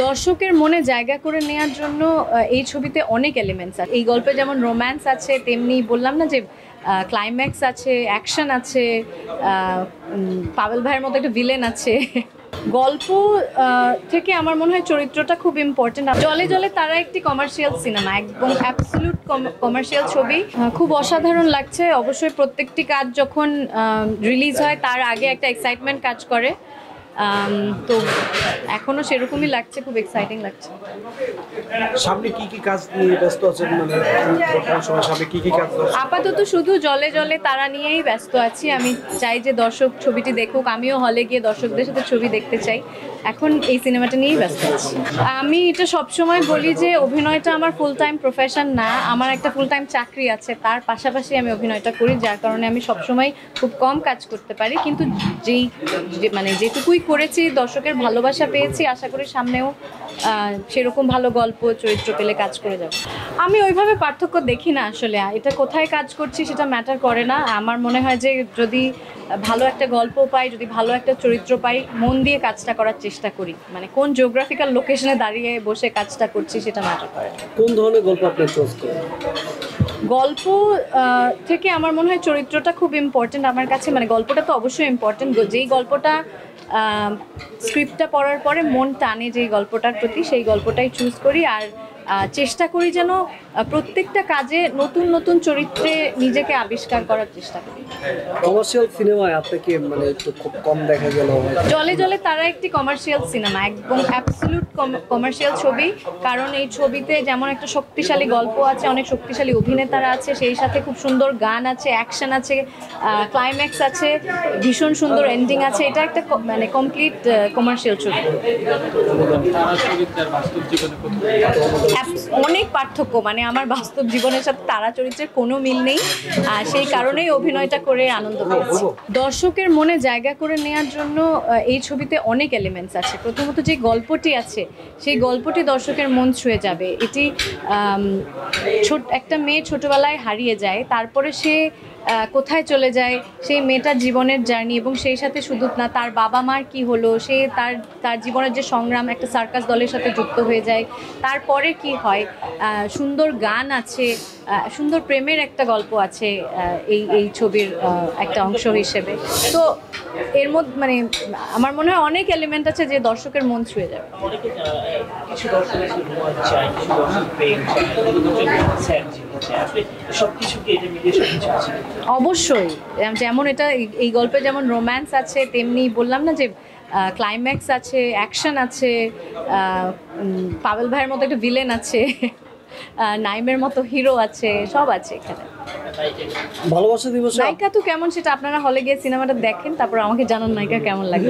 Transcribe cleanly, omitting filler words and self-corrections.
দর্শকের মনে জায়গা করে নেয়ার জন্য এই ছবিতে অনেক এলিমেন্টস আছে। এই গল্পে যেমন রোম্যান্স আছে, তেমনি বললাম না যে ক্লাইম্যাক্স আছে, অ্যাকশন আছে, পাভেল ভাইয়ের মতো একটা ভিলেন আছে। গল্প থেকে আমার মনে হয় চরিত্রটা খুব ইম্পর্টেন্ট। জলে জলে তারা একটি কমার্শিয়াল সিনেমা, একদম অ্যাবসলিউট কমার্শিয়াল ছবি। খুব অসাধারণ লাগছে। অবশ্যই প্রত্যেকটি কাজ যখন রিলিজ হয় তার আগে একটা এক্সাইটমেন্ট কাজ করে। তো এখনো সেরকমই লাগছে, খুব এক্সাইটিং লাগছে। সামনে কি কি কাজ নিয়ে ব্যস্ত আছেন, মানে সামনে কি কি কাজ? আপাতত শুধু জলে জলে তারা নিয়েই ব্যস্ত আছি। আমি চাই যে দর্শক ছবিটি দেখুক, আমিও হলে গিয়ে দর্শকদের সাথে ছবি দেখতে চাই। এখন এই সিনেমাটা নিয়েই ব্যস্ত আছি। আমি এটা সবসময় বলি যে অভিনয়টা আমার ফুল টাইম প্রফেশন না, আমার একটা ফুল টাইম চাকরি আছে, তার পাশাপাশি আমি অভিনয়টা করি, যার কারণে আমি সবসময় খুব কম কাজ করতে পারি। কিন্তু যেটুকুই করেছি দর্শকের ভালোবাসা পেয়েছি, আশা করি সামনেও সেরকম ভালো গল্প চরিত্র পেলে কাজ করে যাব। আমি ওইভাবে পার্থক্য দেখি না আসলে, এটা কোথায় কাজ করছি সেটা ম্যাটার করে না। আমার মনে হয় যে যদি ভালো একটা গল্প পাই, যদি ভালো একটা চরিত্র পাই, মন দিয়ে কাজটা করার চেষ্টা করি। মানে কোন জিওগ্রাফিক্যাল লোকেশনে দাঁড়িয়ে বসে কাজটা করছি সেটা ম্যাটার করে। কোন ধরনের গল্প আপনি চয়েস করেন? গল্প থেকে আমার মনে হয় চরিত্রটা খুব ইম্পর্টেন্ট আমার কাছে। মানে গল্পটা তো অবশ্যই ইম্পর্টেন্ট, যেই গল্পটা স্ক্রিপ্টটা পড়ার পরে মন টানে যেই গল্পটার প্রতি, সেই গল্পটাই চুজ করি। আর চেষ্টা করি যেন প্রত্যেকটা কাজে নতুন নতুন চরিত্রে নিজেকে আবিষ্কার করার চেষ্টা করি। কমার্শিয়াল সিনেমায় আপনাকে মানে একটু খুব কম দেখা গেল। জলে জলে তারা একটি কমার্শিয়াল সিনেমা, একদম অ্যাবসলিউট কমার্শিয়াল ছবি। কারণ এই ছবিতে যেমন একটা শক্তিশালী গল্প আছে, অনেক শক্তিশালী অভিনেতারা আছে, সেই সাথে খুব সুন্দর গান আছে, অ্যাকশন আছে, ক্লাইম্যাক্স আছে, ভীষণ সুন্দর এন্ডিং আছে। এটা একটা মানে কমপ্লিট কমার্শিয়াল ছবি। অনেক পার্থক্য, মানে আমার বাস্তব জীবনের সাথে তারা চরিত্রের কোনো মিল নেই, আর সেই কারণেই অভিনয়টা করে আনন্দ পেয়েছি। দর্শকের মনে জায়গা করে নেয়ার জন্য এই ছবিতে অনেক এলিমেন্টস আছে। প্রথমত যে গল্পটি আছে, সেই গল্পটি দর্শকের মন ছুঁয়ে যাবে। এটি একটা মেয়ে ছোটবেলায় হারিয়ে যায়, তারপরে সে কোথায় চলে যায়, সেই মেয়েটার জীবনের জার্নি, এবং সেই সাথে শুধু না তার বাবা মার কি হলো, সে তার জীবনের যে সংগ্রাম, একটা সার্কাস দলের সাথে যুক্ত হয়ে যায়, তারপরে কি হয়। সুন্দর গান আছে, সুন্দর প্রেমের একটা গল্প আছে এই ছবির একটা অংশ হিসেবে। তো এর মধ্যে মানে আমার মনে হয় অনেক এলিমেন্ট আছে যে দর্শকের মন ছুঁয়ে যাবে। অবশ্যই, যেমন এটা এই গল্পে যেমন রোম্যান্স আছে, তেমনি বললাম না যে ক্লাইম্যাক্স আছে, অ্যাকশন আছে, পাভেল ভাইয়ের মতো একটা ভিলেন আছে, নাইমের মতো হিরো আছে, সব আছে এখানে। ভালোবাসা দিবস নায়িকা তো কেমন সেটা আপনারা হলে গিয়ে সিনেমাটা দেখেন, তারপর আমাকে জানান নায়িকা কেমন লাগে।